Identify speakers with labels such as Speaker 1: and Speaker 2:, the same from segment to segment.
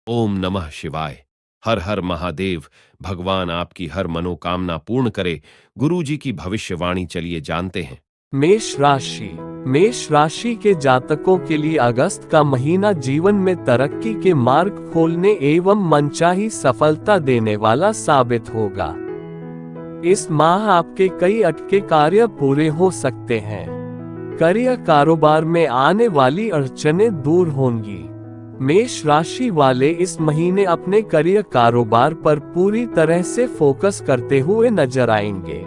Speaker 1: ओम नमः शिवाय। हर हर महादेव। भगवान आपकी हर मनोकामना पूर्ण करे। गुरु जी की भविष्यवाणी चलिए जानते हैं।
Speaker 2: मेष राशि के जातकों के लिए अगस्त का महीना जीवन में तरक्की के मार्ग खोलने एवं मनचाही सफलता देने वाला साबित होगा। इस माह आपके कई अटके कार्य पूरे हो सकते हैं। करियर कारोबार में आने वाली अड़चनें दूर होंगी। मेष राशि वाले इस महीने अपने करियर कारोबार पर पूरी तरह से फोकस करते हुए नजर आएंगे।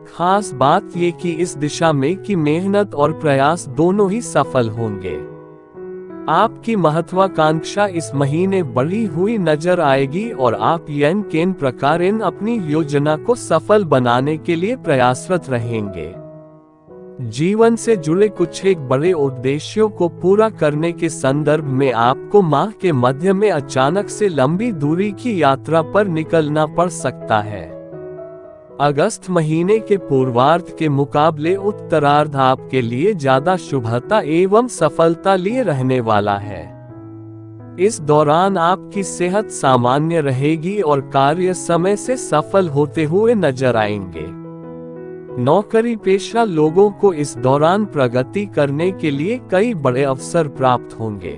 Speaker 2: खास बात ये कि इस दिशा में की मेहनत और प्रयास दोनों ही सफल होंगे। आपकी महत्वाकांक्षा इस महीने बढ़ी हुई नजर आएगी और आप केन प्रकार अपनी योजना को सफल बनाने के लिए प्रयासरत रहेंगे। जीवन से जुड़े कुछ एक बड़े उद्देश्यों को पूरा करने के संदर्भ में आपको माह के मध्य में अचानक से लंबी दूरी की यात्रा पर निकलना पड़ सकता है। अगस्त महीने के पूर्वार्ध के मुकाबले उत्तरार्ध आपके लिए ज्यादा शुभता एवं सफलता लिए रहने वाला है। इस दौरान आपकी सेहत सामान्य रहेगी और कार्य समय से सफल होते हुए नजर आएंगे। नौकरी पेशा लोगों को इस दौरान प्रगति करने के लिए कई बड़े अवसर प्राप्त होंगे।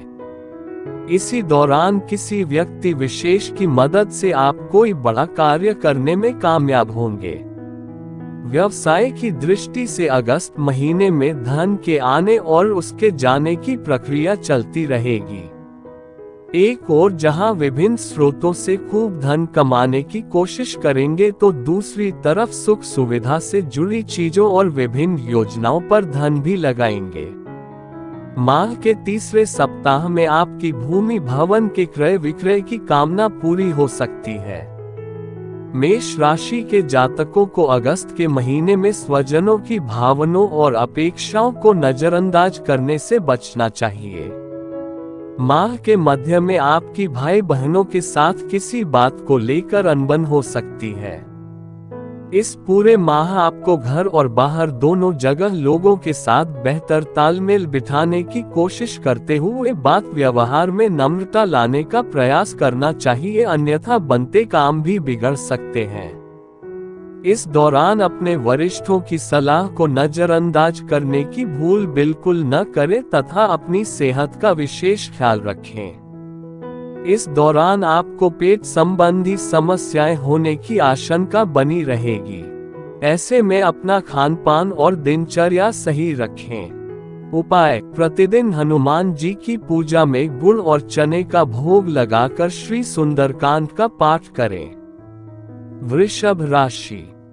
Speaker 2: इसी दौरान किसी व्यक्ति विशेष की मदद से आप कोई बड़ा कार्य करने में कामयाब होंगे। व्यवसाय की दृष्टि से अगस्त महीने में धन के आने और उसके जाने की प्रक्रिया चलती रहेगी। एक और जहां विभिन्न स्रोतों से खूब धन कमाने की कोशिश करेंगे तो दूसरी तरफ सुख सुविधा से जुड़ी चीजों और विभिन्न योजनाओं पर धन भी लगाएंगे। माह के तीसरे सप्ताह में आपकी भूमि भवन के क्रय विक्रय की कामना पूरी हो सकती है। मेष राशि के जातकों को अगस्त के महीने में स्वजनों की भावनाओं और अपेक्षाओं को नजरअंदाज करने से बचना चाहिए। माह के मध्य में आपकी भाई बहनों के साथ किसी बात को लेकर अनबन हो सकती है। इस पूरे माह आपको घर और बाहर दोनों जगह लोगों के साथ बेहतर तालमेल बिठाने की कोशिश करते हुए बात व्यवहार में नम्रता लाने का प्रयास करना चाहिए, अन्यथा बनते काम भी बिगड़ सकते हैं। इस दौरान अपने वरिष्ठों की सलाह को नजरअंदाज करने की भूल बिल्कुल न करें तथा अपनी सेहत का विशेष ख्याल रखें। इस दौरान आपको पेट संबंधी समस्याएं होने की आशंका बनी रहेगी। ऐसे में अपना खानपान और दिनचर्या सही रखें। उपाय: प्रतिदिन हनुमान जी की पूजा में गुड़ और चने का भोग लगाकर श्री सुंदरकांड का पाठ करें।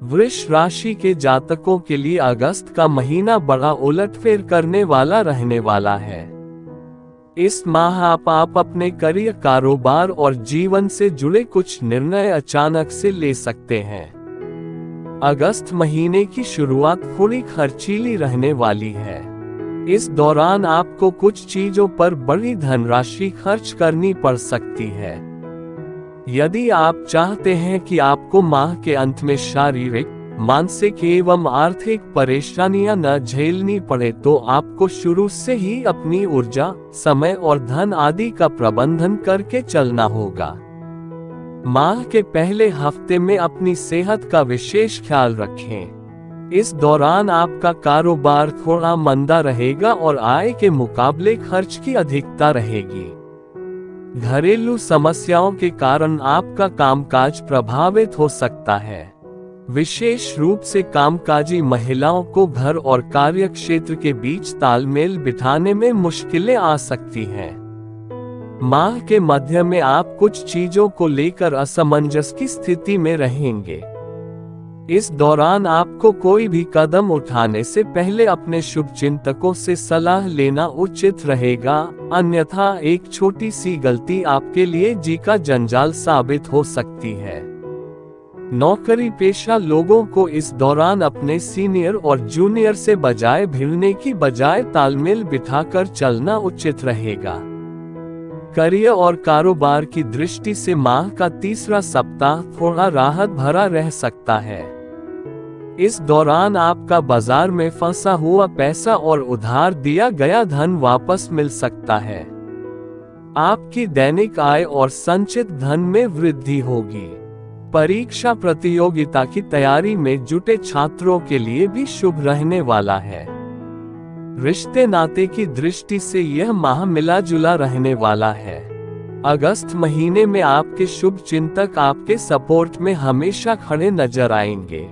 Speaker 2: वृष राशि के जातकों के लिए अगस्त का महीना बड़ा उलटफेर करने वाला रहने वाला है। इस माह आप अपने करियर कारोबार और जीवन से जुड़े कुछ निर्णय अचानक से ले सकते हैं। अगस्त महीने की शुरुआत थोड़ी खर्चीली रहने वाली है। इस दौरान आपको कुछ चीजों पर बड़ी धनराशि खर्च करनी पड़ सकती है। यदि आप चाहते हैं कि आपको माह के अंत में शारीरिक, मानसिक एवं आर्थिक परेशानियां न झेलनी पड़े तो आपको शुरू से ही अपनी ऊर्जा, समय और धन आदि का प्रबंधन करके चलना होगा। माह के पहले हफ्ते में अपनी सेहत का विशेष ख्याल रखें। इस दौरान आपका कारोबार थोड़ा मंदा रहेगा और आय के मुकाबले खर्च की अधिकता रहेगी। घरेलू समस्याओं के कारण आपका कामकाज प्रभावित हो सकता है। विशेष रूप से कामकाजी महिलाओं को घर और कार्य क्षेत्र के बीच तालमेल बिठाने में मुश्किलें आ सकती हैं। माह के मध्य में आप कुछ चीजों को लेकर असमंजस की स्थिति में रहेंगे। इस दौरान आपको कोई भी कदम उठाने से पहले अपने शुभचिंतकों से सलाह लेना उचित रहेगा, अन्यथा एक छोटी सी गलती आपके लिए जी का जंजाल साबित हो सकती है। नौकरी पेशा लोगों को इस दौरान अपने सीनियर और जूनियर से बजाय भिड़ने की बजाय तालमेल बिठाकर चलना उचित रहेगा। करियर और कारोबार की दृष्टि से माह का तीसरा सप्ताह थोड़ा राहत भरा रह सकता है। इस दौरान आपका बाजार में फंसा हुआ पैसा और उधार दिया गया धन वापस मिल सकता है। आपकी दैनिक आय और संचित धन में वृद्धि होगी। परीक्षा प्रतियोगिता की तैयारी में जुटे छात्रों के लिए भी शुभ रहने वाला है। रिश्ते नाते की दृष्टि से यह माह मिला जुला रहने वाला है। अगस्त महीने में आपके शुभ चिंतक आपके सपोर्ट में हमेशा खड़े नजर आएंगे।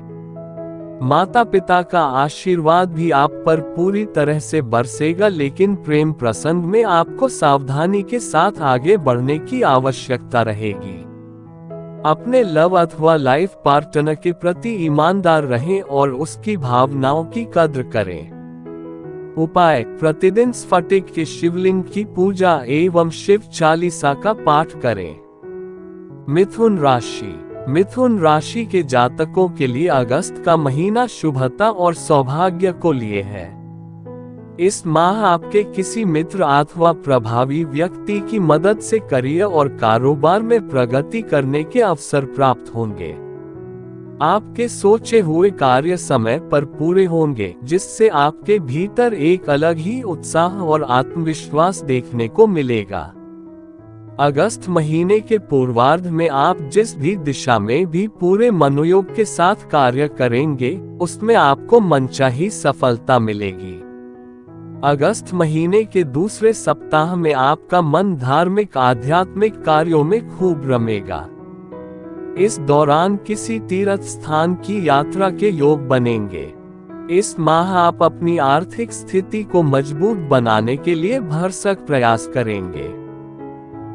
Speaker 2: माता पिता का आशीर्वाद भी आप पर पूरी तरह से बरसेगा, लेकिन प्रेम प्रसंग में आपको सावधानी के साथ आगे बढ़ने की आवश्यकता रहेगी। अपने लव अथवा लाइफ पार्टनर के प्रति ईमानदार रहें और उसकी भावनाओं की कद्र करें। उपाय: प्रतिदिन स्फटिक के शिवलिंग की पूजा एवं शिव चालीसा का पाठ करें। मिथुन राशि। मिथुन राशि के जातकों के लिए अगस्त का महीना शुभता और सौभाग्य को लिए है। इस माह आपके किसी मित्र अथवा प्रभावी व्यक्ति की मदद से करियर और कारोबार में प्रगति करने के अवसर प्राप्त होंगे। आपके सोचे हुए कार्य समय पर पूरे होंगे, जिससे आपके भीतर एक अलग ही उत्साह और आत्मविश्वास देखने को मिलेगा। अगस्त महीने के पूर्वार्ध में आप जिस भी दिशा में भी पूरे मनोयोग के साथ कार्य करेंगे, उसमें आपको मनचाही सफलता मिलेगी। अगस्त महीने के दूसरे सप्ताह में आपका मन धार्मिक आध्यात्मिक कार्यों में खूब रमेगा। इस दौरान किसी तीर्थ स्थान की यात्रा के योग बनेंगे। इस माह आप अपनी आर्थिक स्थिति को मजबूत बनाने के लिए भरसक प्रयास करेंगे।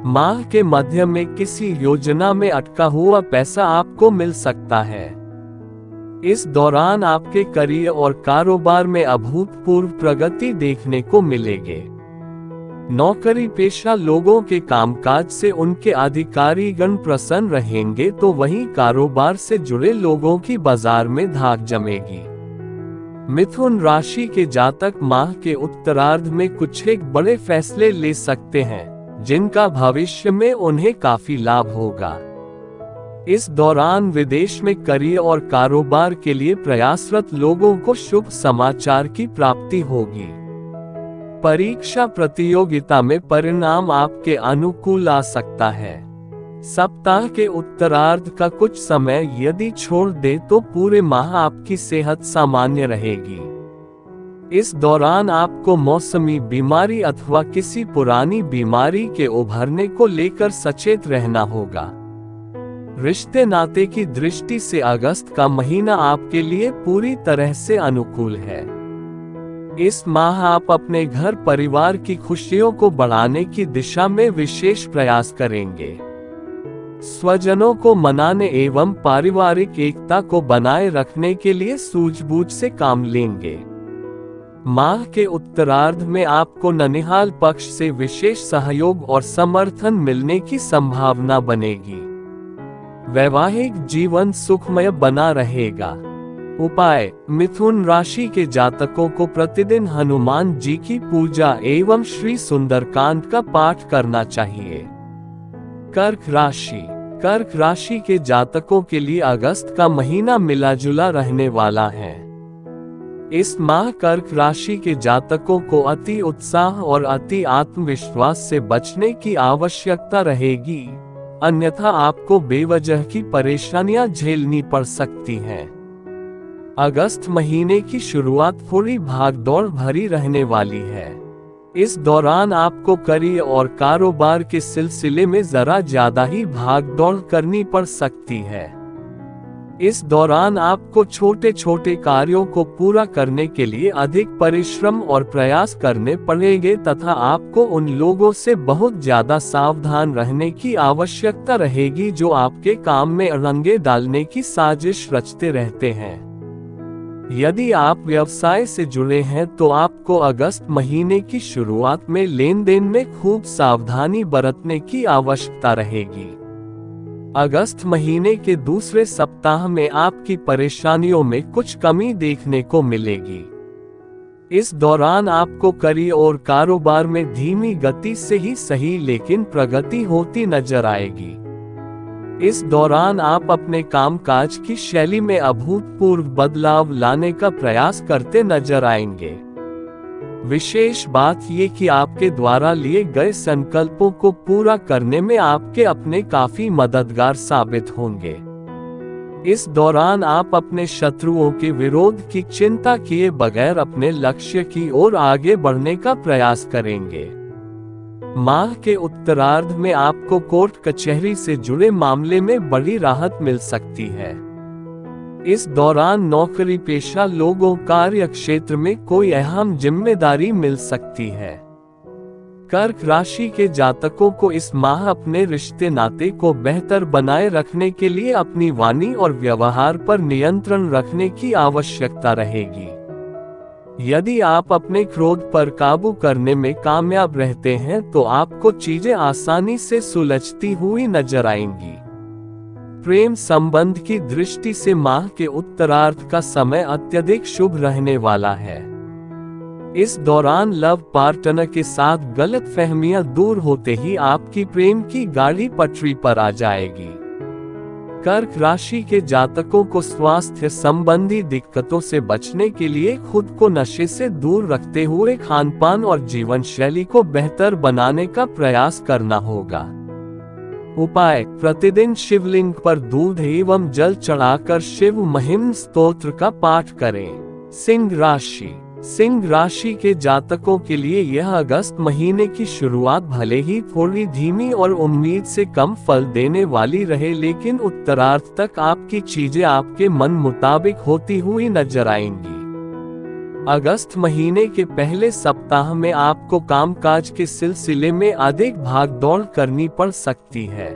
Speaker 2: माह के मध्य में किसी योजना में अटका हुआ पैसा आपको मिल सकता है। इस दौरान आपके करियर और कारोबार में अभूतपूर्व प्रगति देखने को मिलेगी। नौकरी पेशा लोगों के कामकाज से उनके अधिकारीगण प्रसन्न रहेंगे, तो वहीं कारोबार से जुड़े लोगों की बाजार में धाक जमेगी। मिथुन राशि के जातक माह के उत्तरार्ध में कुछ एक बड़े फैसले ले सकते हैं, जिनका भविष्य में उन्हें काफी लाभ होगा। इस दौरान विदेश में करियर और कारोबार के लिए प्रयासरत लोगों को शुभ समाचार की प्राप्ति होगी। परीक्षा प्रतियोगिता में परिणाम आपके अनुकूल आ सकता है। सप्ताह के उत्तरार्ध का कुछ समय यदि छोड़ दे तो पूरे माह आपकी सेहत सामान्य रहेगी। इस दौरान आपको मौसमी बीमारी अथवा किसी पुरानी बीमारी के उभरने को लेकर सचेत रहना होगा। रिश्ते नाते की दृष्टि से अगस्त का महीना आपके लिए पूरी तरह से अनुकूल है। इस माह आप अपने घर परिवार की खुशियों को बढ़ाने की दिशा में विशेष प्रयास करेंगे। स्वजनों को मनाने एवं पारिवारिक एकता को बनाए रखने के लिए सूझबूझ से काम लेंगे। माह के उत्तरार्ध में आपको ननिहाल पक्ष से विशेष सहयोग और समर्थन मिलने की संभावना बनेगी। वैवाहिक जीवन सुखमय बना रहेगा। उपाय: मिथुन राशि के जातकों को प्रतिदिन हनुमान जी की पूजा एवं श्री सुंदरकांड का पाठ करना चाहिए। कर्क राशि। कर्क राशि के जातकों के लिए अगस्त का महीना मिला जुला रहने वाला है। इस माह कर्क राशि के जातकों को अति उत्साह और अति आत्मविश्वास से बचने की आवश्यकता रहेगी, अन्यथा आपको बेवजह की परेशानियां झेलनी पड़ सकती हैं। अगस्त महीने की शुरुआत थोड़ी भागदौड़ भरी रहने वाली है। इस दौरान आपको करियर और कारोबार के सिलसिले में जरा ज्यादा ही भागदौड़ करनी पड़ सकती है। इस दौरान आपको छोटे छोटे कार्यों को पूरा करने के लिए अधिक परिश्रम और प्रयास करने पड़ेंगे तथा आपको उन लोगों से बहुत ज्यादा सावधान रहने की आवश्यकता रहेगी जो आपके काम में अड़ंगे डालने की साजिश रचते रहते हैं। यदि आप व्यवसाय से जुड़े हैं तो आपको अगस्त महीने की शुरुआत में लेन देन में खूब सावधानी बरतने की आवश्यकता रहेगी। अगस्त महीने के दूसरे सप्ताह में आपकी परेशानियों में कुछ कमी देखने को मिलेगी। इस दौरान आपको करियर और कारोबार में धीमी गति से ही सही लेकिन प्रगति होती नजर आएगी। इस दौरान आप अपने कामकाज की शैली में अभूतपूर्व बदलाव लाने का प्रयास करते नजर आएंगे। विशेष बात ये कि आपके द्वारा लिए गए संकल्पों को पूरा करने में आपके अपने काफी मददगार साबित होंगे। इस दौरान आप अपने शत्रुओं के विरोध की चिंता किए बगैर अपने लक्ष्य की ओर आगे बढ़ने का प्रयास करेंगे। माह के उत्तरार्ध में आपको कोर्ट कचहरी से जुड़े मामले में बड़ी राहत मिल सकती है। इस दौरान नौकरी पेशा लोगों कार्य क्षेत्र में कोई अहम जिम्मेदारी मिल सकती है। कर्क राशि के जातकों को इस माह अपने रिश्ते नाते को बेहतर बनाए रखने के लिए अपनी वाणी और व्यवहार पर नियंत्रण रखने की आवश्यकता रहेगी। यदि आप अपने क्रोध पर काबू करने में कामयाब रहते हैं तो आपको चीजें आसानी से सुलझती हुई नजर आएंगी। प्रेम संबंध की दृष्टि से माह के उत्तरार्ध का समय अत्यधिक शुभ रहने वाला है। इस दौरान लव पार्टनर के साथ गलतफहमियां दूर होते ही आपकी प्रेम की गाड़ी पटरी पर आ जाएगी। कर्क राशि के जातकों को स्वास्थ्य संबंधी दिक्कतों से बचने के लिए खुद को नशे से दूर रखते हुए खानपान और जीवन शैली को बेहतर बनाने का प्रयास करना होगा। उपाय: प्रतिदिन शिवलिंग पर दूध एवं जल चढ़ाकर शिव महिम स्तोत्र का पाठ करें। सिंह राशि के जातकों के लिए यह अगस्त महीने की शुरुआत भले ही थोड़ी धीमी और उम्मीद से कम फल देने वाली रहे, लेकिन उत्तरार्ध तक आपकी चीजें आपके मन मुताबिक होती हुई नजर आएंगी। अगस्त महीने के पहले सप्ताह में आपको कामकाज के सिलसिले में अधिक भागदौड़ करनी पड़ सकती है।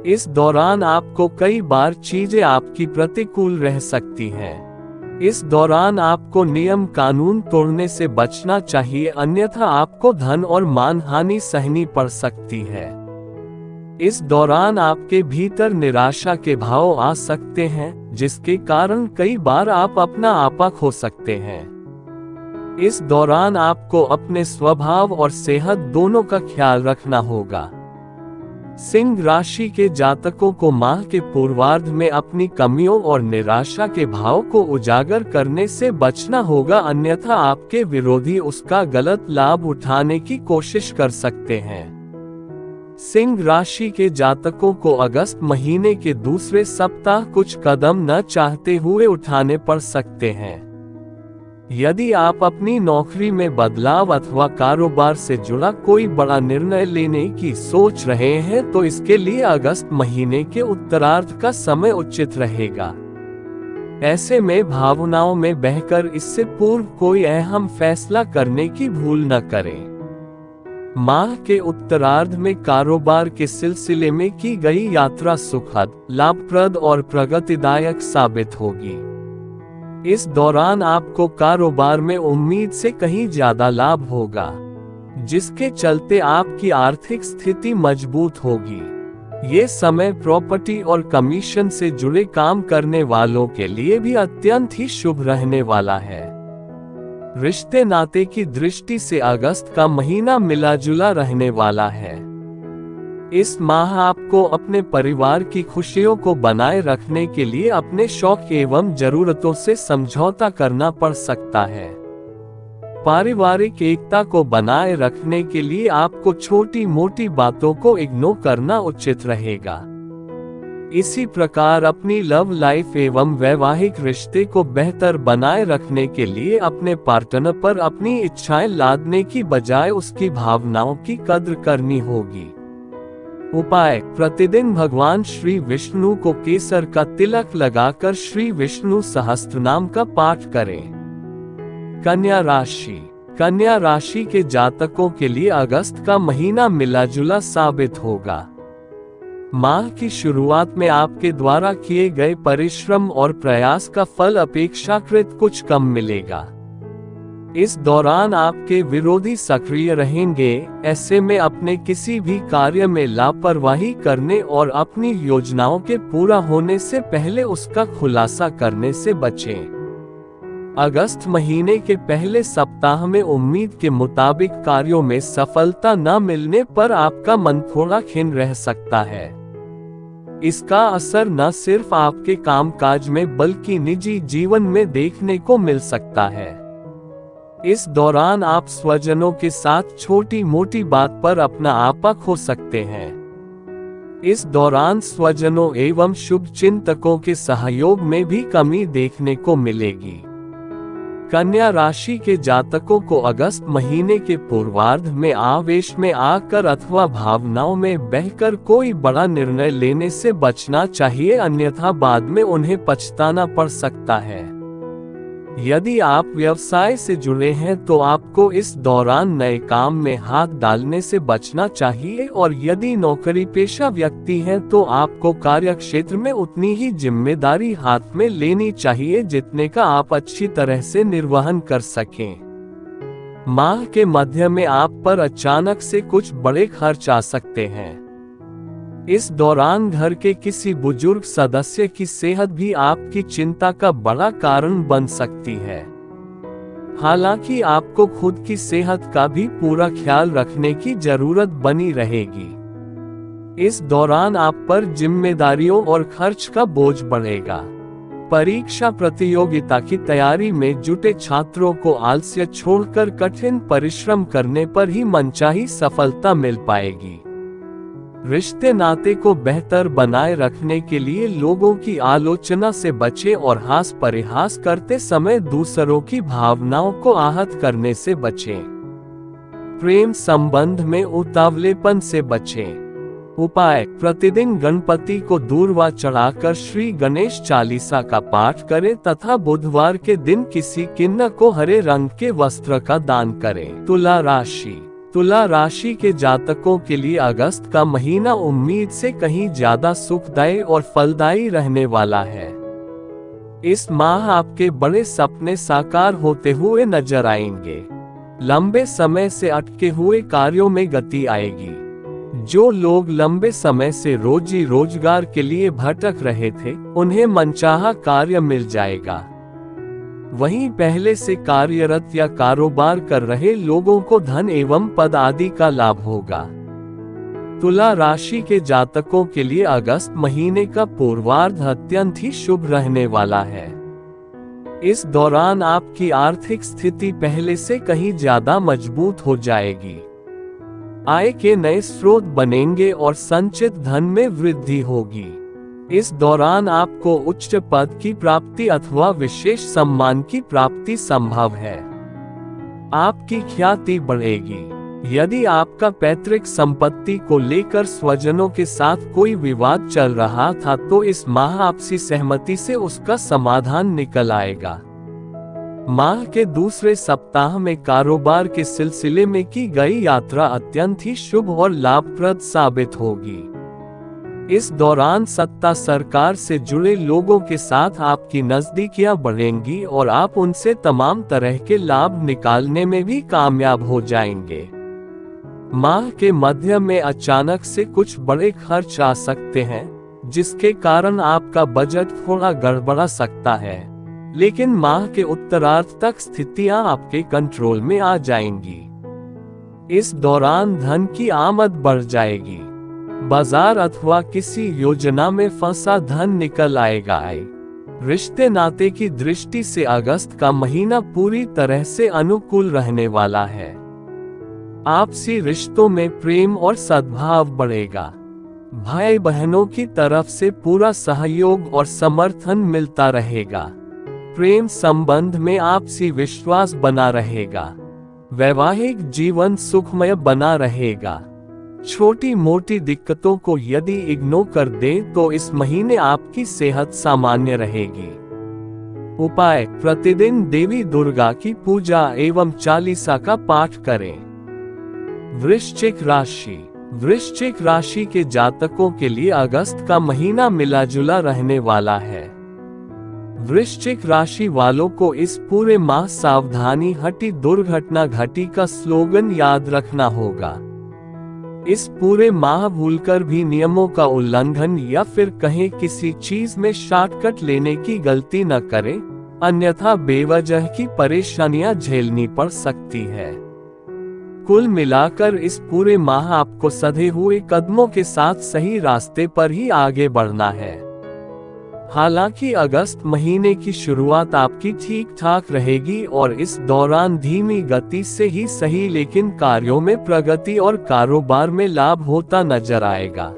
Speaker 2: इस दौरान आपको कई बार चीजें आपकी प्रतिकूल रह सकती हैं। इस दौरान आपको नियम कानून तोड़ने से बचना चाहिए, अन्यथा आपको धन और मान हानि सहनी पड़ सकती है। इस दौरान आपके भीतर निराशा के भाव आ सकते हैं, जिसके कारण कई बार आप अपना आपा खो सकते हैं। इस दौरान आपको अपने स्वभाव और सेहत दोनों का ख्याल रखना होगा। सिंह राशि के जातकों को माह के पूर्वार्ध में अपनी कमियों और निराशा के भाव को उजागर करने से बचना होगा, अन्यथा आपके विरोधी उसका गलत लाभ उठाने की कोशिश कर सकते हैं। सिंह राशि के जातकों को अगस्त महीने के दूसरे सप्ताह कुछ कदम न चाहते हुए उठाने पड़ सकते हैं। यदि आप अपनी नौकरी में बदलाव अथवा कारोबार से जुड़ा कोई बड़ा निर्णय लेने की सोच रहे हैं तो इसके लिए अगस्त महीने के उत्तरार्ध का समय उचित रहेगा। ऐसे में भावनाओं में बहकर इससे पूर्व कोई अहम फैसला करने की भूल न करें। माह के उत्तरार्ध में कारोबार के सिलसिले में की गई यात्रा सुखद, लाभप्रद और प्रगतिदायक साबित होगी। इस दौरान आपको कारोबार में उम्मीद से कहीं ज्यादा लाभ होगा, जिसके चलते आपकी आर्थिक स्थिति मजबूत होगी। ये समय प्रॉपर्टी और कमीशन से जुड़े काम करने वालों के लिए भी अत्यंत ही शुभ रहने वाला है। रिश्ते नाते की दृष्टि से अगस्त का महीना मिला जुला रहने वाला है। इस माह आपको अपने परिवार की खुशियों को बनाए रखने के लिए अपने शौक एवं जरूरतों से समझौता करना पड़ सकता है। पारिवारिक एकता को बनाए रखने के लिए आपको छोटी मोटी बातों को इग्नोर करना उचित रहेगा। इसी प्रकार अपनी लव लाइफ एवं वैवाहिक रिश्ते को बेहतर बनाए रखने के लिए अपने पार्टनर पर अपनी इच्छाएं लादने की बजाय उसकी भावनाओं की कद्र करनी होगी। उपाय: प्रतिदिन भगवान श्री विष्णु को केसर का तिलक लगाकर श्री विष्णु सहस्त्रनाम का पाठ करें। कन्या राशि के जातकों के लिए अगस्त का महीना मिला जुला साबित होगा। माह की शुरुआत में आपके द्वारा किए गए परिश्रम और प्रयास का फल अपेक्षाकृत कुछ कम मिलेगा। इस दौरान आपके विरोधी सक्रिय रहेंगे, ऐसे में अपने किसी भी कार्य में लापरवाही करने और अपनी योजनाओं के पूरा होने से पहले उसका खुलासा करने से बचें। अगस्त महीने के पहले सप्ताह में उम्मीद के मुताबिक कार्यों में सफलता न मिलने पर आपका मन थोड़ा खिन्न रह सकता है। इसका असर न सिर्फ आपके कामकाज में बल्कि निजी जीवन में देखने को मिल सकता है। इस दौरान आप स्वजनों के साथ छोटी मोटी बात पर अपना आपा खो सकते हैं। इस दौरान स्वजनों एवं शुभ चिंतकों के सहयोग में भी कमी देखने को मिलेगी। कन्या राशि के जातकों को अगस्त महीने के पूर्वार्ध में आवेश में आकर अथवा भावनाओं में बहकर कोई बड़ा निर्णय लेने से बचना चाहिए, अन्यथा बाद में उन्हें पछताना पड़ सकता है। यदि आप व्यवसाय से जुड़े हैं तो आपको इस दौरान नए काम में हाथ डालने से बचना चाहिए, और यदि नौकरी पेशा व्यक्ति हैं तो आपको कार्यक्षेत्र में उतनी ही जिम्मेदारी हाथ में लेनी चाहिए जितने का आप अच्छी तरह से निर्वहन कर सकें। माह के मध्य में आप पर अचानक से कुछ बड़े खर्च आ सकते हैं। इस दौरान घर के किसी बुजुर्ग सदस्य की सेहत भी आपकी चिंता का बड़ा कारण बन सकती है। हालांकि आपको खुद की सेहत का भी पूरा ख्याल रखने की जरूरत बनी रहेगी। इस दौरान आप पर जिम्मेदारियों और खर्च का बोझ बढ़ेगा। परीक्षा प्रतियोगिता की तैयारी में जुटे छात्रों को आलस्य छोड़कर कठिन परिश्रम करने पर ही मनचाही सफलता मिल पाएगी। रिश्ते नाते को बेहतर बनाए रखने के लिए लोगों की आलोचना से बचें और हास परिहास करते समय दूसरों की भावनाओं को आहत करने से बचें। प्रेम संबंध में उतावलेपन से बचें। उपाय: प्रतिदिन गणपति को दूर्वा चढ़ाकर श्री गणेश चालीसा का पाठ करें तथा बुधवार के दिन किसी किन्नर को हरे रंग के वस्त्र का दान करें। तुला राशि के जातकों के लिए अगस्त का महीना उम्मीद से कहीं ज्यादा सुखदायी और फलदायी रहने वाला है। इस माह आपके बड़े सपने साकार होते हुए नजर आएंगे। लंबे समय से अटके हुए कार्यों में गति आएगी। जो लोग लंबे समय से रोजी रोजगार के लिए भटक रहे थे, उन्हें मनचाहा कार्य मिल जाएगा। वहीं पहले से कार्यरत या कारोबार कर रहे लोगों को धन एवं पद आदि का लाभ होगा। तुला राशि के जातकों के लिए अगस्त महीने का पूर्वार्ध अत्यंत ही शुभ रहने वाला है। इस दौरान आपकी आर्थिक स्थिति पहले से कहीं ज्यादा मजबूत हो जाएगी। आय के नए स्रोत बनेंगे और संचित धन में वृद्धि होगी। इस दौरान आपको उच्च पद की प्राप्ति अथवा विशेष सम्मान की प्राप्ति संभव है। आपकी ख्याति बढ़ेगी। यदि आपका पैतृक संपत्ति को लेकर स्वजनों के साथ कोई विवाद चल रहा था तो इस माह आपसी सहमति से उसका समाधान निकल आएगा। माह के दूसरे सप्ताह में कारोबार के सिलसिले में की गई यात्रा अत्यंत ही शुभ और लाभप्रद साबित होगी। इस दौरान सत्ता सरकार से जुड़े लोगों के साथ आपकी नजदीकियां बढ़ेंगी और आप उनसे तमाम तरह के लाभ निकालने में भी कामयाब हो जाएंगे। माह के मध्य में अचानक से कुछ बड़े खर्च आ सकते हैं, जिसके कारण आपका बजट थोड़ा गड़बड़ा सकता है, लेकिन माह के उत्तरार्ध तक स्थितियां आपके कंट्रोल में आ जाएंगी। इस दौरान धन की आमद बढ़ जाएगी। बाजार अथवा किसी योजना में फंसा धन निकल आएगा। रिश्ते नाते की दृष्टि से अगस्त का महीना पूरी तरह से अनुकूल रहने वाला है। आपसी रिश्तों में प्रेम और सद्भाव बढ़ेगा। भाई बहनों की तरफ से पूरा सहयोग और समर्थन मिलता रहेगा। प्रेम संबंध में आपसी विश्वास बना रहेगा। वैवाहिक जीवन सुखमय बना रहेगा। छोटी मोटी दिक्कतों को यदि इग्नोर कर दें तो इस महीने आपकी सेहत सामान्य रहेगी। उपाय: प्रतिदिन देवी दुर्गा की पूजा एवं चालीसा का पाठ करें। वृश्चिक राशि के जातकों के लिए अगस्त का महीना मिला जुला रहने वाला है। वृश्चिक राशि वालों को इस पूरे माह सावधानी हटी दुर्घटना घटी का स्लोगन याद रखना होगा। इस पूरे माह भूलकर भी नियमों का उल्लंघन या फिर कहीं किसी चीज में शॉर्टकट लेने की गलती न करें, अन्यथा बेवजह की परेशानियां झेलनी पड़ सकती है। कुल मिलाकर इस पूरे माह आपको सधे हुए कदमों के साथ सही रास्ते पर ही आगे बढ़ना है। हालांकि अगस्त महीने की शुरुआत आपकी ठीक ठाक रहेगी और इस दौरान धीमी गति से ही सही लेकिन कार्यों में प्रगति और कारोबार में लाभ होता नजर आएगा।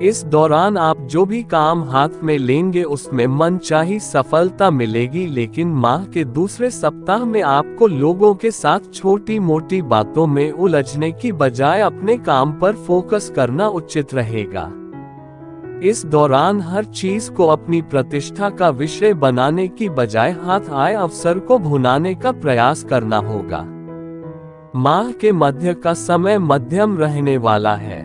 Speaker 2: इस दौरान आप जो भी काम हाथ में लेंगे उसमें मनचाही सफलता मिलेगी, लेकिन माह के दूसरे सप्ताह में आपको लोगों के साथ छोटी मोटी बातों में उलझने की बजाय अपने काम पर फोकस करना उचित रहेगा। इस दौरान हर चीज को अपनी प्रतिष्ठा का विषय बनाने की बजाय हाथ आए अवसर को भुनाने का प्रयास करना होगा। माह के मध्य का समय मध्यम रहने वाला है।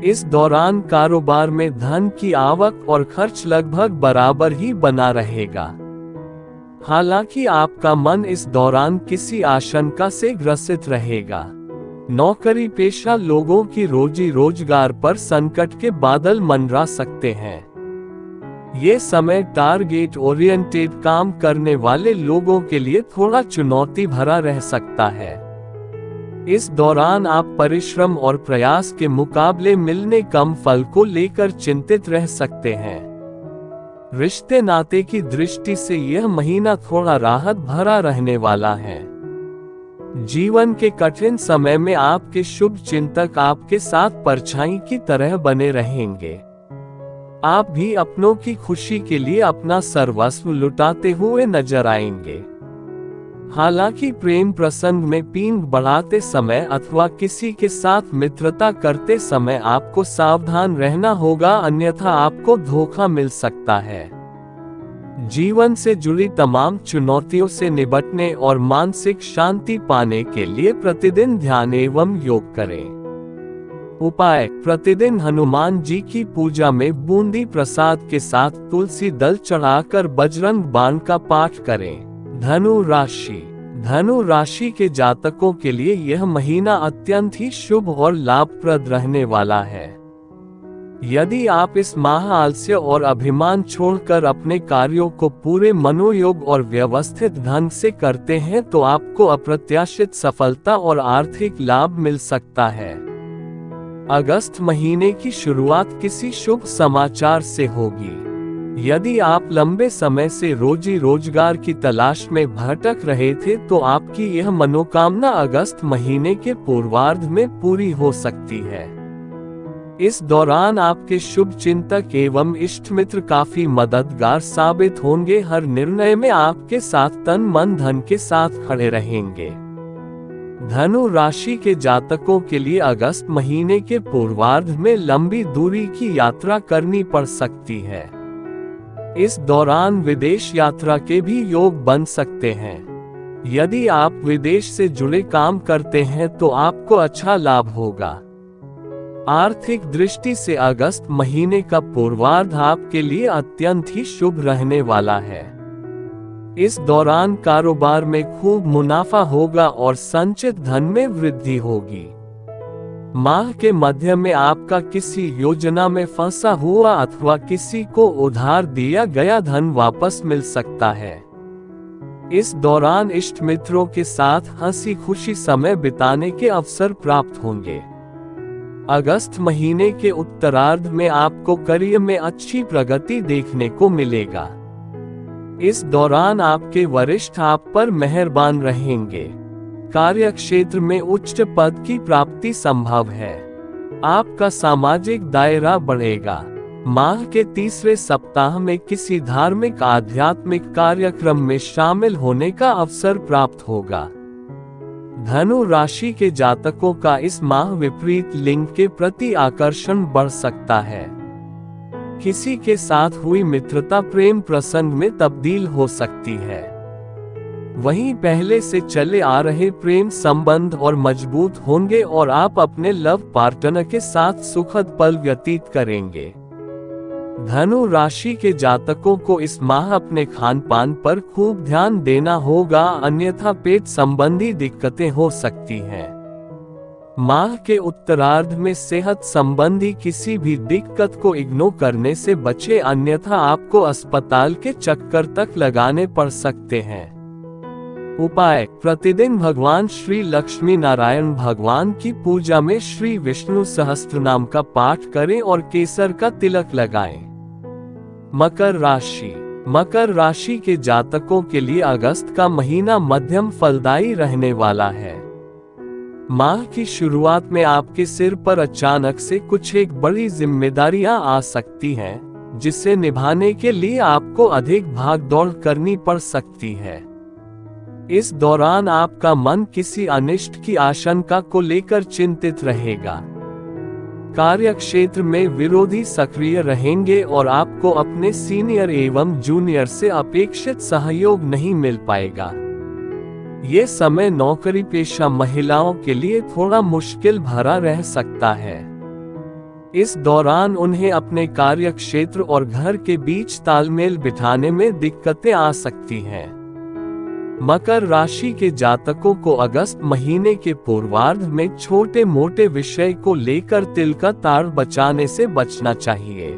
Speaker 2: इस दौरान कारोबार में धन की आवक और खर्च लगभग बराबर ही बना रहेगा। हालांकि आपका मन इस दौरान किसी आशंका से ग्रसित रहेगा। नौकरी पेशा लोगों की रोजी रोजगार पर संकट के बादल मंडरा सकते हैं। ये समय टारगेट ओरिएंटेड काम करने वाले लोगों के लिए थोड़ा चुनौती भरा रह सकता है। इस दौरान आप परिश्रम और प्रयास के मुकाबले मिलने कम फल को लेकर चिंतित रह सकते हैं। रिश्ते नाते की दृष्टि से यह महीना थोड़ा राहत भरा रहने वाला है। जीवन के कठिन समय में आपके शुभ चिंतक आपके साथ परछाई की तरह बने रहेंगे। आप भी अपनों की खुशी के लिए अपना सर्वस्व लुटाते हुए नजर आएंगे। हालांकि प्रेम प्रसंग में पींग बढ़ाते समय अथवा किसी के साथ मित्रता करते समय आपको सावधान रहना होगा, अन्यथा आपको धोखा मिल सकता है। जीवन से जुड़ी तमाम चुनौतियों से निपटने और मानसिक शांति पाने के लिए प्रतिदिन ध्यान एवं योग करें। उपाय: प्रतिदिन हनुमान जी की पूजा में बूंदी प्रसाद के साथ तुलसी दल चढ़ाकर बजरंग बाण का पाठ करें। धनु राशि के जातकों के लिए यह महीना अत्यंत ही शुभ और लाभप्रद रहने वाला है। यदि आप इस माह आलस्य और अभिमान छोड़कर अपने कार्यों को पूरे मनोयोग और व्यवस्थित ढंग से करते हैं तो आपको अप्रत्याशित सफलता और आर्थिक लाभ मिल सकता है। अगस्त महीने की शुरुआत किसी शुभ समाचार से होगी। यदि आप लंबे समय से रोजी रोजगार की तलाश में भटक रहे थे तो आपकी यह मनोकामना अगस्त महीने के पूर्वार्ध में पूरी हो सकती है। इस दौरान आपके शुभ चिंतक एवं इष्ट मित्र काफी मददगार साबित होंगे। हर निर्णय में आपके साथ तन मन धन के साथ खड़े रहेंगे। धनु राशि के जातकों के लिए अगस्त महीने के पूर्वार्ध में लंबी दूरी की यात्रा करनी पड़ सकती है। इस दौरान विदेश यात्रा के भी योग बन सकते हैं। यदि आप विदेश से जुड़े काम करते हैं तो आपको अच्छा लाभ होगा। आर्थिक दृष्टि से अगस्त महीने का पूर्वार्ध आपके लिए अत्यंत ही शुभ रहने वाला है। इस दौरान कारोबार में खूब मुनाफा होगा और संचित धन में वृद्धि होगी। माह के मध्य में आपका किसी योजना में फंसा हुआ अथवा किसी को उधार दिया गया धन वापस मिल सकता है। इस दौरान इष्ट मित्रों के साथ हंसी खुशी समय बिताने के अवसर प्राप्त होंगे। अगस्त महीने के उत्तरार्ध में आपको करियर में अच्छी प्रगति देखने को मिलेगा। इस दौरान आपके वरिष्ठ आप पर मेहरबान रहेंगे। कार्य क्षेत्र में उच्च पद की प्राप्ति संभव है। आपका सामाजिक दायरा बढ़ेगा। माह के तीसरे सप्ताह में किसी धार्मिक आध्यात्मिक कार्यक्रम में शामिल होने का अवसर प्राप्त होगा। धनु राशि के जातकों का इस माह विपरीत लिंग के प्रति आकर्षण बढ़ सकता है। किसी के साथ हुई मित्रता प्रेम प्रसंग में तब्दील हो सकती है। वहीं पहले से चले आ रहे प्रेम संबंध और मजबूत होंगे और आप अपने लव पार्टनर के साथ सुखद पल व्यतीत करेंगे। धनु राशि के जातकों को इस माह अपने खान पान पर खूब ध्यान देना होगा, अन्यथा पेट संबंधी दिक्कतें हो सकती हैं। माह के उत्तरार्ध में सेहत संबंधी किसी भी दिक्कत को इग्नोर करने से बचे, अन्यथा आपको अस्पताल के चक्कर तक लगाने पड़ सकते हैं। उपाय: प्रतिदिन भगवान श्री लक्ष्मी नारायण भगवान की पूजा में श्री विष्णु सहस्त्रनाम का पाठ करें और केसर का तिलक लगाएं। मकर राशि। मकर राशि के जातकों के लिए अगस्त का महीना मध्यम फलदायी रहने वाला है। माह की शुरुआत में आपके सिर पर अचानक से कुछ एक बड़ी जिम्मेदारियां आ सकती हैं, जिसे निभाने के लिए आपको अधिक भागदौड़ करनी पड़ सकती है। इस दौरान आपका मन किसी अनिष्ट की आशंका को लेकर चिंतित रहेगा। कार्यक्षेत्र में विरोधी सक्रिय रहेंगे और आपको अपने सीनियर एवं जूनियर से अपेक्षित सहयोग नहीं मिल पाएगा। ये समय नौकरी पेशा महिलाओं के लिए थोड़ा मुश्किल भरा रह सकता है। इस दौरान उन्हें अपने कार्यक्षेत्र और घर के बीच तालमेल बिठाने में दिक्कतें आ सकती हैं। मकर राशि के जातकों को अगस्त महीने के पूर्वार्ध में छोटे मोटे विषय को लेकर तिल का ताड़ बचाने से बचना चाहिए।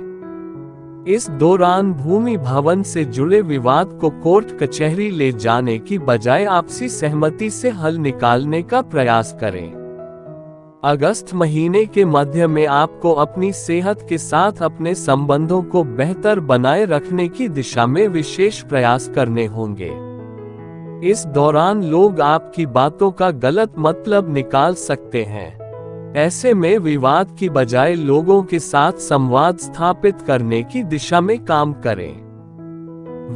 Speaker 2: इस दौरान भूमि भवन से जुड़े विवाद को कोर्ट कचहरी ले जाने की बजाय आपसी सहमति से हल निकालने का प्रयास करें। अगस्त महीने के मध्य में आपको अपनी सेहत के साथ अपने संबंधों को बेहतर बनाए रखने की दिशा में विशेष प्रयास करने होंगे। इस दौरान लोग आपकी बातों का गलत मतलब निकाल सकते हैं। ऐसे में विवाद की बजाय लोगों के साथ संवाद स्थापित करने की दिशा में काम करें।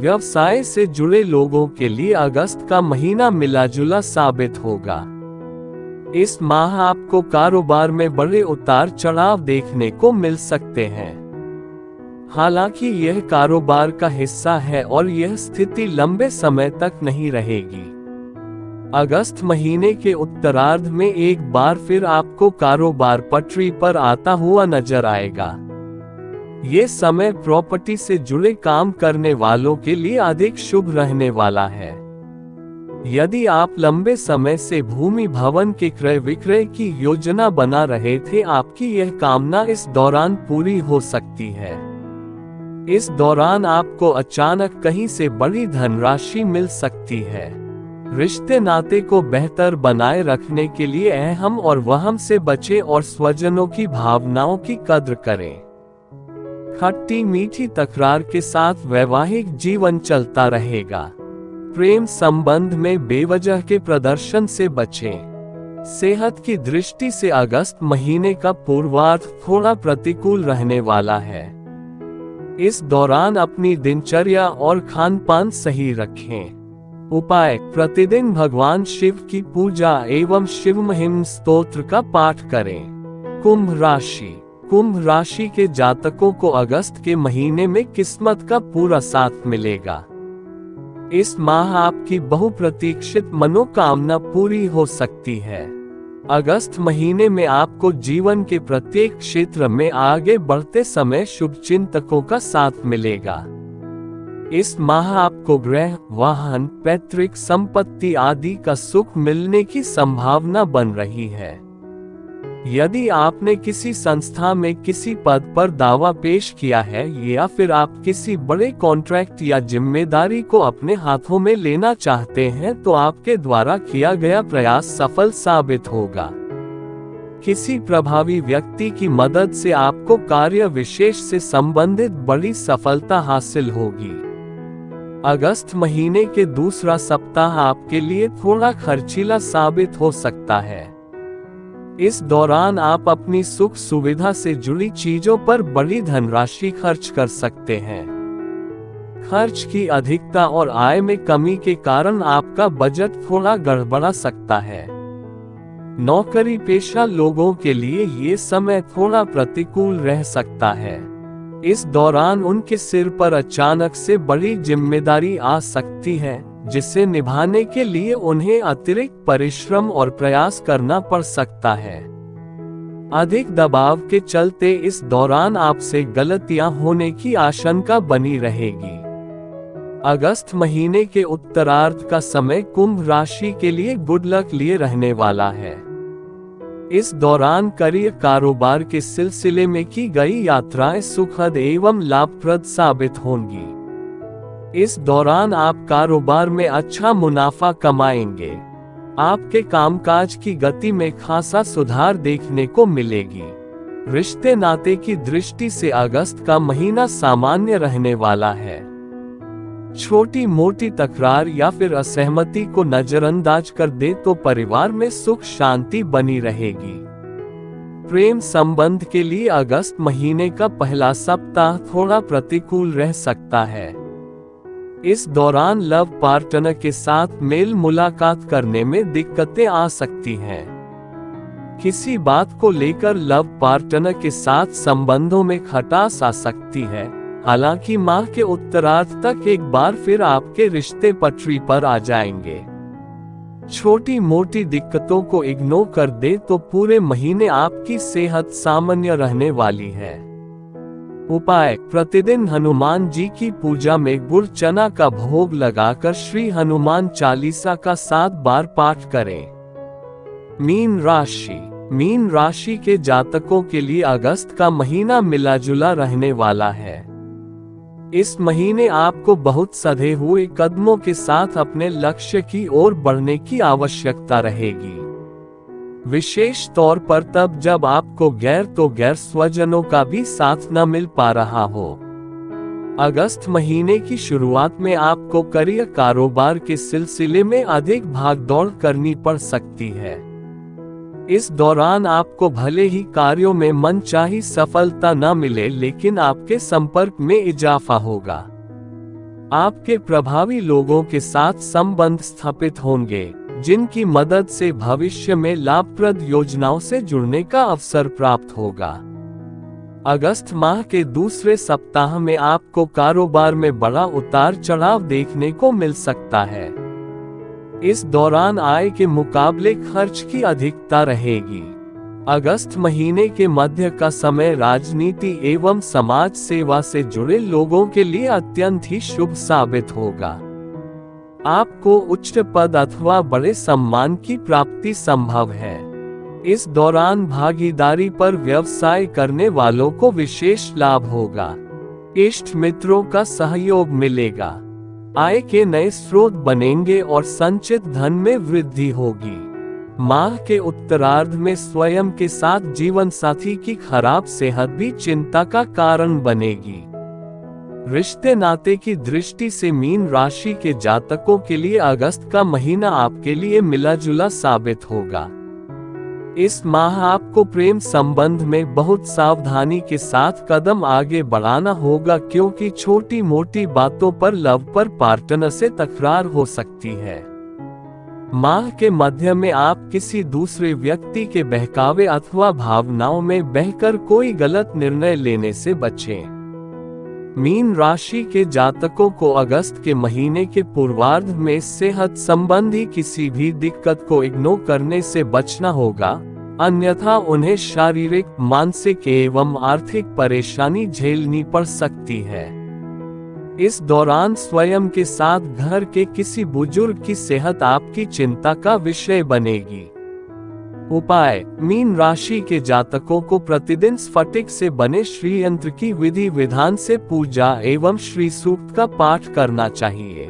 Speaker 2: व्यवसाय से जुड़े लोगों के लिए अगस्त का महीना मिला-जुला साबित होगा। इस माह आपको कारोबार में बड़े उतार चढ़ाव देखने को मिल सकते हैं। हालांकि यह कारोबार का हिस्सा है और यह स्थिति लंबे समय तक नहीं रहेगी। अगस्त महीने के उत्तरार्ध में एक बार फिर आपको कारोबार पटरी पर आता हुआ नजर आएगा। ये समय प्रॉपर्टी से जुड़े काम करने वालों के लिए अधिक शुभ रहने वाला है। यदि आप लंबे समय से भूमि भवन के क्रय विक्रय की योजना बना रहे थे, आपकी यह कामना इस दौरान पूरी हो सकती है। इस दौरान आपको अचानक कहीं से बड़ी धनराशि मिल सकती है। रिश्ते नाते को बेहतर बनाए रखने के लिए अहम और वहम से बचें और स्वजनों की भावनाओं की कद्र करें। खट्टी मीठी तकरार के साथ वैवाहिक जीवन चलता रहेगा। प्रेम संबंध में बेवजह के प्रदर्शन से बचें। सेहत की दृष्टि से अगस्त महीने का पूर्वार्ध थोड़ा प्रतिकूल रहने वाला है। इस दौरान अपनी दिनचर्या और खान पान सही रखें। उपाय: प्रतिदिन भगवान शिव की पूजा एवं शिव महिम स्तोत्र का पाठ करें। कुंभ राशि। कुंभ राशि के जातकों को अगस्त के महीने में किस्मत का पूरा साथ मिलेगा। इस माह आपकी बहुप्रतीक्षित मनोकामना पूरी हो सकती है। अगस्त महीने में आपको जीवन के प्रत्येक क्षेत्र में आगे बढ़ते समय शुभचिंतकों का साथ मिलेगा। इस माह आपको गृह, वाहन, पैतृक संपत्ति आदि का सुख मिलने की संभावना बन रही है। यदि आपने किसी संस्था में किसी पद पर दावा पेश किया है या फिर आप किसी बड़े कॉन्ट्रैक्ट या जिम्मेदारी को अपने हाथों में लेना चाहते हैं, तो आपके द्वारा किया गया प्रयास सफल साबित होगा। किसी प्रभावी व्यक्ति की मदद से आपको कार्य विशेष से संबंधित बड़ी सफलता हासिल होगी। अगस्त महीने के दूसरा सप्ताह आपके लिए थोड़ा खर्चीला साबित हो सकता है। इस दौरान आप अपनी सुख सुविधा से जुड़ी चीजों पर बड़ी धनराशि खर्च कर सकते हैं। खर्च की अधिकता और आय में कमी के कारण आपका बजट थोड़ा गड़बड़ा सकता है। नौकरी पेशा लोगों के लिए ये समय थोड़ा प्रतिकूल रह सकता है। इस दौरान उनके सिर पर अचानक से बड़ी जिम्मेदारी आ सकती है, जिसे निभाने के लिए उन्हें अतिरिक्त परिश्रम और प्रयास करना पड़ सकता है। अधिक दबाव के चलते इस दौरान आपसे गलतियां होने की आशंका बनी रहेगी। अगस्त महीने के उत्तरार्ध का समय कुंभ राशि के लिए गुड लक लिए रहने वाला है। इस दौरान करियर कारोबार के सिलसिले में की गई यात्राएं सुखद एवं लाभप्रद साबित होंगी। इस दौरान आप कारोबार में अच्छा मुनाफा कमाएंगे। आपके कामकाज की गति में खासा सुधार देखने को मिलेगी। रिश्ते नाते की दृष्टि से अगस्त का महीना सामान्य रहने वाला है। छोटी मोटी तकरार या फिर असहमति को नजरअंदाज कर दे तो परिवार में सुख शांति बनी रहेगी। प्रेम संबंध के लिए अगस्त महीने का पहला सप्ताह थोड़ा प्रतिकूल रह सकता है। इस दौरान लव पार्टनर के साथ मेल मुलाकात करने में दिक्कतें आ सकती हैं। किसी बात को लेकर लव पार्टनर के साथ संबंधों में खटास आ सकती है। हालांकि माह के उत्तरार्ध तक एक बार फिर आपके रिश्ते पटरी पर आ जाएंगे। छोटी मोटी दिक्कतों को इग्नोर कर दे तो पूरे महीने आपकी सेहत सामान्य रहने वाली है। उपाय: प्रतिदिन हनुमान जी की पूजा में गुड़ चना का भोग लगाकर श्री हनुमान चालीसा का 7 बार पाठ करें। मीन राशि के जातकों के लिए अगस्त का महीना मिला जुला रहने वाला है। इस महीने आपको बहुत सधे हुए कदमों के साथ अपने लक्ष्य की ओर बढ़ने की आवश्यकता रहेगी। विशेष तौर पर तब जब आपको गैर स्वजनों का भी साथ न मिल पा रहा हो। अगस्त महीने की शुरुआत में आपको करियर कारोबार के सिलसिले में अधिक भागदौड़ करनी पड़ सकती है। इस दौरान आपको भले ही कार्यों में मनचाही सफलता न मिले, लेकिन आपके संपर्क में इजाफा होगा। आपके प्रभावी लोगों के साथ संबंध स्थापित होंगे, जिनकी मदद से भविष्य में लाभप्रद योजनाओं से जुड़ने का अवसर प्राप्त होगा। अगस्त माह के दूसरे सप्ताह में आपको कारोबार में बड़ा उतार चढ़ाव देखने को मिल सकता है। इस दौरान आय के मुकाबले खर्च की अधिकता रहेगी। अगस्त महीने के मध्य का समय राजनीति एवं समाज सेवा से जुड़े लोगों के लिए अत्यंत ही शुभ साबित होगा। आपको उच्च पद अथवा बड़े सम्मान की प्राप्ति संभव है। इस दौरान भागीदारी पर व्यवसाय करने वालों को विशेष लाभ होगा। इष्ट मित्रों का सहयोग मिलेगा। आय के नए स्रोत बनेंगे और संचित धन में वृद्धि होगी। माह के उत्तरार्ध में स्वयं के साथ जीवन साथी की खराब सेहत भी चिंता का कारण बनेगी। रिश्ते नाते की दृष्टि से मीन राशि के जातकों के लिए अगस्त का महीना आपके लिए मिला जुला साबित होगा। इस माह आपको प्रेम संबंध में बहुत सावधानी के साथ कदम आगे बढ़ाना होगा, क्योंकि छोटी मोटी बातों पर लव पर पार्टनर से तकरार हो सकती है। माह के मध्य में आप किसी दूसरे व्यक्ति के बहकावे अथवा भावनाओं में बहकर कोई गलत निर्णय लेने से बचें। मीन राशि के जातकों को अगस्त के महीने के पूर्वार्ध में सेहत संबंधी किसी भी दिक्कत को इग्नोर करने से बचना होगा, अन्यथा उन्हें शारीरिक, मानसिक एवं आर्थिक परेशानी झेलनी पड़ सकती है। इस दौरान स्वयं के साथ घर के किसी बुजुर्ग की सेहत आपकी चिंता का विषय बनेगी। उपाय: मीन राशि के जातकों को प्रतिदिन स्फटिक से बने श्री यंत्र की विधि विधान से पूजा एवं श्री सूक्त का पाठ करना चाहिए।